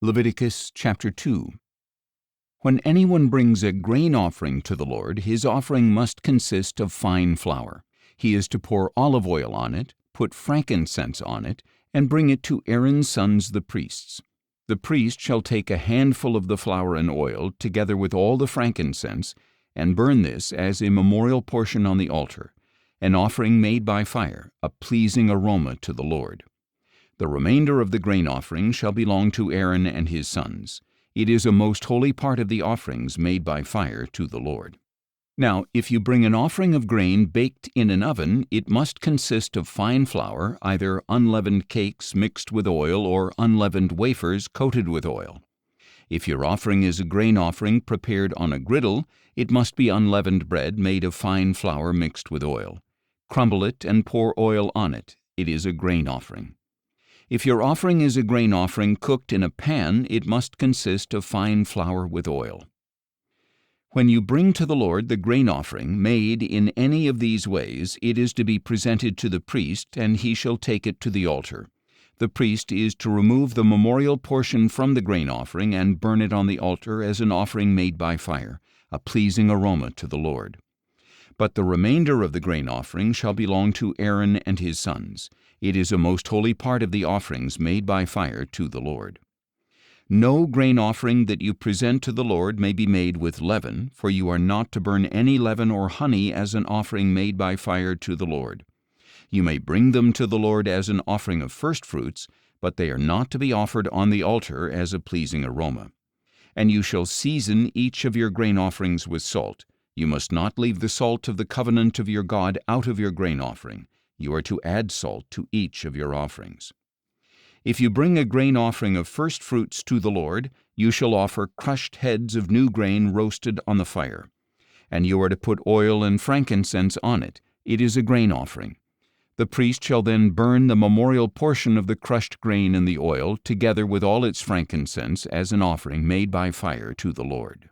Leviticus chapter 2. When anyone brings a grain offering to the Lord, his offering must consist of fine flour. He is to pour olive oil on it, put frankincense on it, and bring it to Aaron's sons the priests. The priest shall take a handful of the flour and oil, together with all the frankincense, and burn this as a memorial portion on the altar, an offering made by fire, a pleasing aroma to the Lord. The remainder of the grain offering shall belong to Aaron and his sons. It is a most holy part of the offerings made by fire to the Lord. Now, if you bring an offering of grain baked in an oven, it must consist of fine flour, either unleavened cakes mixed with oil or unleavened wafers coated with oil. If your offering is a grain offering prepared on a griddle, it must be unleavened bread made of fine flour mixed with oil. Crumble it and pour oil on it. It is a grain offering. If your offering is a grain offering cooked in a pan, it must consist of fine flour with oil. When you bring to the Lord the grain offering made in any of these ways, it is to be presented to the priest, and he shall take it to the altar. The priest is to remove the memorial portion from the grain offering and burn it on the altar as an offering made by fire, a pleasing aroma to the Lord. But the remainder of the grain offering shall belong to Aaron and his sons. It is a most holy part of the offerings made by fire to the Lord. No grain offering that you present to the Lord may be made with leaven, for you are not to burn any leaven or honey as an offering made by fire to the Lord. You may bring them to the Lord as an offering of firstfruits, but they are not to be offered on the altar as a pleasing aroma. And you shall season each of your grain offerings with salt. You must not leave the salt of the covenant of your God out of your grain offering. You are to add salt to each of your offerings. If you bring a grain offering of firstfruits to the Lord, you shall offer crushed heads of new grain roasted on the fire. And you are to put oil and frankincense on it. It is a grain offering. The priest shall then burn the memorial portion of the crushed grain in the oil, together with all its frankincense, as an offering made by fire to the Lord.